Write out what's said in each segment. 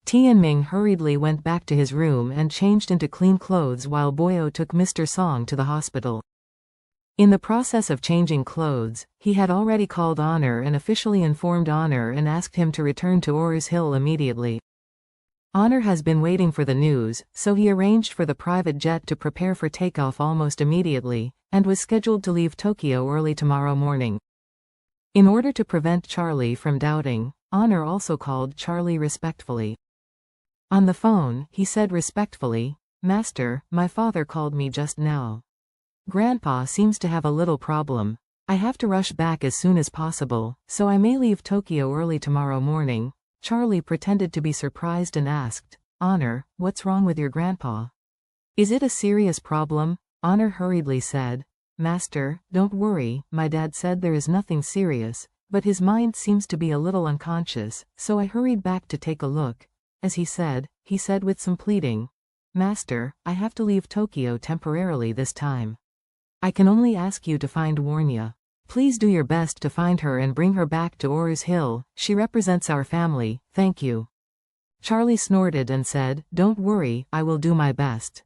Tianming hurriedly went back to his room and changed into clean clothes while Boyo took Mr. Song to the hospital. In the process of changing clothes, he had already called Honor and officially informed Honor and asked him to return to Orus Hill immediately. Honor has been waiting for the news, so he arranged for the private jet to prepare for takeoff almost immediately, and was scheduled to leave Tokyo early tomorrow morning. In order to prevent Charlie from doubting, Honor also called Charlie respectfully. On the phone, he said respectfully, "Master, my father called me just now. Grandpa seems to have a little problem. I have to rush back as soon as possible, so I may leave Tokyo early tomorrow morning." Charlie pretended to be surprised and asked, "Honor, what's wrong with your grandpa? Is it a serious problem?" Honor hurriedly said, "Master, don't worry, my dad said there is nothing serious, but his mind seems to be a little unconscious, so I hurried back to take a look." As he said with some pleading, "Master, I have to leave Tokyo temporarily this time. I can only ask you to find Warnya. Please do your best to find her and bring her back to Orus Hill. She represents our family, thank you." Charlie snorted and said, "Don't worry, I will do my best.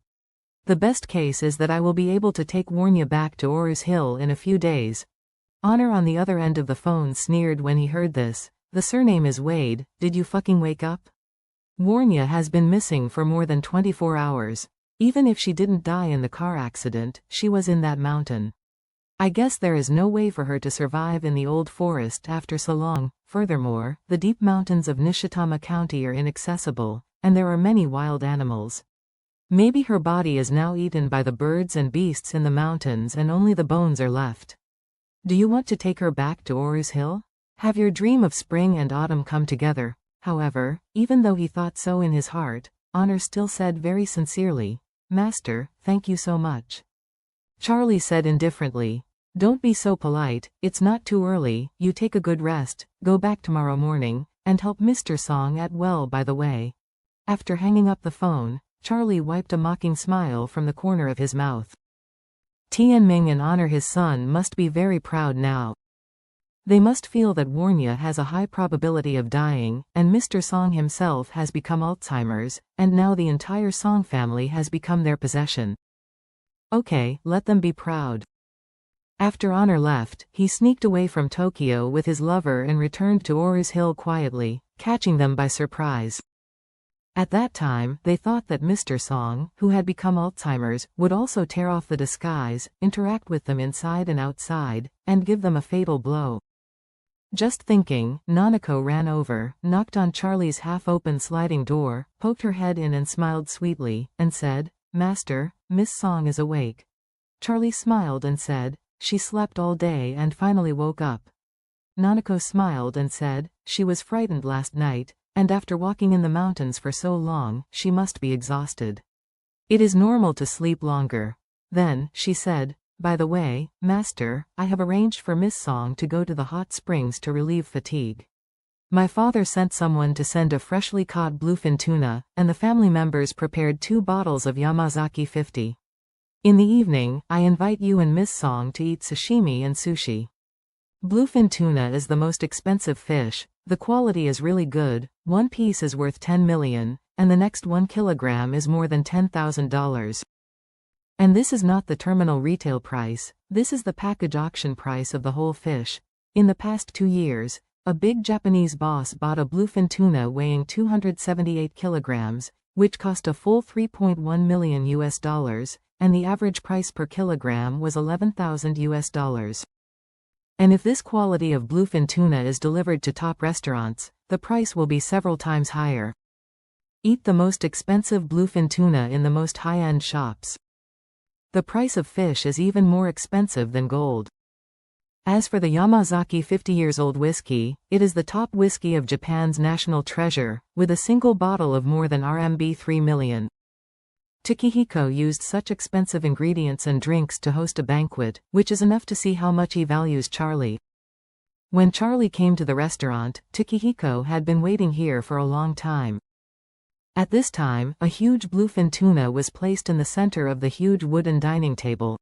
The best case is that I will be able to take Warnya back to Orus Hill in a few days." Honor on the other end of the phone sneered when he heard this. "The surname is Wade, did you fucking wake up? Warnya has been missing for more than 24 hours. Even if she didn't die in the car accident, she was in that mountain. I guess there is no way for her to survive in the old forest after so long. Furthermore, the deep mountains of Nishitama County are inaccessible, and there are many wild animals. Maybe her body is now eaten by the birds and beasts in the mountains and only the bones are left. Do you want to take her back to Orus Hill? Have your dream of spring and autumn come together?" However, even though he thought so in his heart, Honor still said very sincerely, "Master, thank you so much." Charlie said indifferently, "Don't be so polite, it's not too early, you take a good rest, go back tomorrow morning, and help Mr. Song at well by the way." After hanging up the phone, Charlie wiped a mocking smile from the corner of his mouth. Tianming and Honor his son must be very proud now. They must feel that Warnya has a high probability of dying, and Mr. Song himself has become Alzheimer's, and now the entire Song family has become their possession. Okay, let them be proud. After Honor left, he sneaked away from Tokyo with his lover and returned to Orus Hill quietly, catching them by surprise. At that time, they thought that Mr. Song, who had become Alzheimer's, would also tear off the disguise, interact with them inside and outside, and give them a fatal blow. Just thinking, Nanako ran over, knocked on Charlie's half-open sliding door, poked her head in and smiled sweetly, and said, "Master, Miss Song is awake." Charlie smiled and said, "She slept all day and finally woke up." Nanako smiled and said, "She was frightened last night, and after walking in the mountains for so long, she must be exhausted. It is normal to sleep longer." Then, she said, "By the way, Master, I have arranged for Miss Song to go to the hot springs to relieve fatigue. My father sent someone to send a freshly caught bluefin tuna, and the family members prepared 2 bottles of Yamazaki 50. In the evening, I invite you and Miss Song to eat sashimi and sushi. Bluefin tuna is the most expensive fish, the quality is really good, one piece is worth 10 million, and the next 1 kilogram is more than $10,000. And this is not the terminal retail price, this is the package auction price of the whole fish. In the past 2 years, a big Japanese boss bought a bluefin tuna weighing 278 kilograms, which cost a full $3.1 million US, and the average price per kilogram was $11,000 US. And if this quality of bluefin tuna is delivered to top restaurants, the price will be several times higher. Eat the most expensive bluefin tuna in the most high-end shops. The price of fish is even more expensive than gold. As for the Yamazaki 50-years-old whiskey, it is the top whiskey of Japan's national treasure, with a single bottle of more than RMB 3 million. Takehiko used such expensive ingredients and drinks to host a banquet, which is enough to see how much he values Charlie. When Charlie came to the restaurant, Takehiko had been waiting here for a long time. At this time, a huge bluefin tuna was placed in the center of the huge wooden dining table.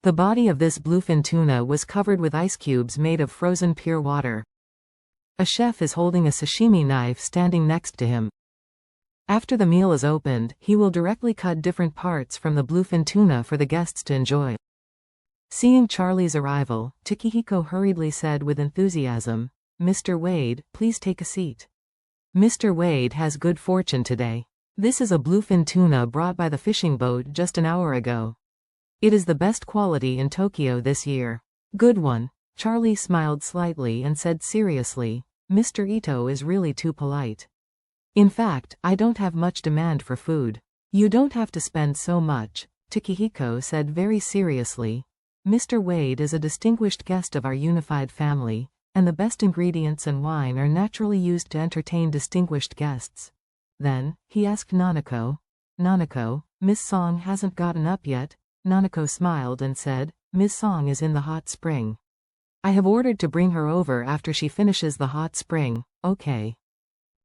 The body of this bluefin tuna was covered with ice cubes made of frozen pure water. A chef is holding a sashimi knife standing next to him. After the meal is opened, he will directly cut different parts from the bluefin tuna for the guests to enjoy. Seeing Charlie's arrival, Takehiko hurriedly said with enthusiasm, "Mr. Wade, please take a seat. Mr. Wade has good fortune today. This is a bluefin tuna brought by the fishing boat just an hour ago. It is the best quality in Tokyo this year." "Good one." Charlie smiled slightly and said seriously, "Mr. Ito is really too polite. In fact, I don't have much demand for food." "You don't have to spend so much," Takehiko said very seriously. "Mr. Wade is a distinguished guest of our unified family, and the best ingredients and wine are naturally used to entertain distinguished guests." Then, he asked Nanako, "Nanako, Miss Song hasn't gotten up yet?" Nanako smiled and said, "Miss Song is in the hot spring. I have ordered to bring her over after she finishes the hot spring." "Okay."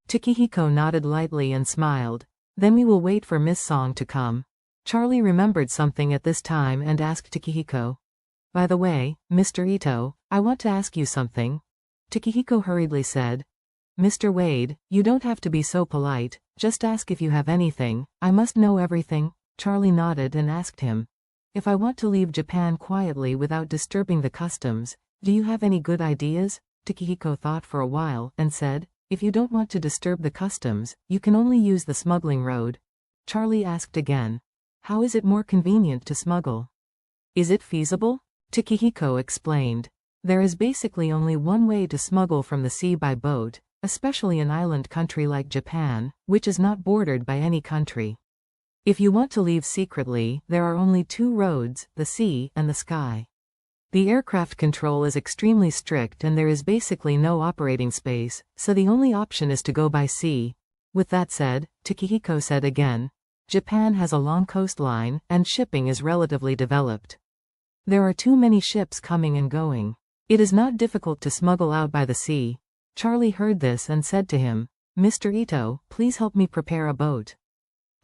Takehiko nodded lightly and smiled. "Then we will wait for Miss Song to come." Charlie remembered something at this time and asked Takehiko, "By the way, Mr. Ito, I want to ask you something." Takehiko hurriedly said, "Mr. Wade, you don't have to be so polite, just ask if you have anything. I must know everything." Charlie nodded and asked him, "If I want to leave Japan quietly without disturbing the customs, do you have any good ideas?" Takehiko thought for a while and said, "If you don't want to disturb the customs, you can only use the smuggling road." Charlie asked again, "How is it more convenient to smuggle? Is it feasible?" Takehiko explained, "There is basically only one way to smuggle from the sea by boat, especially an island country like Japan, which is not bordered by any country. If you want to leave secretly, there are only two roads, the sea and the sky. The aircraft control is extremely strict and there is basically no operating space, so the only option is to go by sea." With that said, Takehiko said again, "Japan has a long coastline, and shipping is relatively developed. There are too many ships coming and going. It is not difficult to smuggle out by the sea." Charlie heard this and said to him, "Mr. Ito, please help me prepare a boat.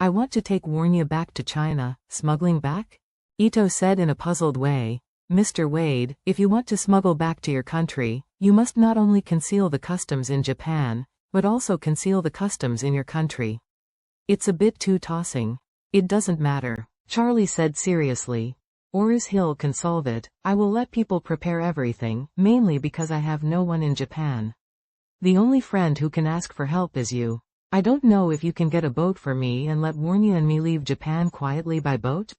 I want to take Warnya back to China." "Smuggling back?" Ito said in a puzzled way. "Mr. Wade, if you want to smuggle back to your country, you must not only conceal the customs in Japan, but also conceal the customs in your country. It's a bit too tossing." "It doesn't matter," Charlie said seriously. "Orus Hill can solve it. I will let people prepare everything, mainly because I have no one in Japan. The only friend who can ask for help is you. I don't know if you can get a boat for me and let Warnya and me leave Japan quietly by boat?"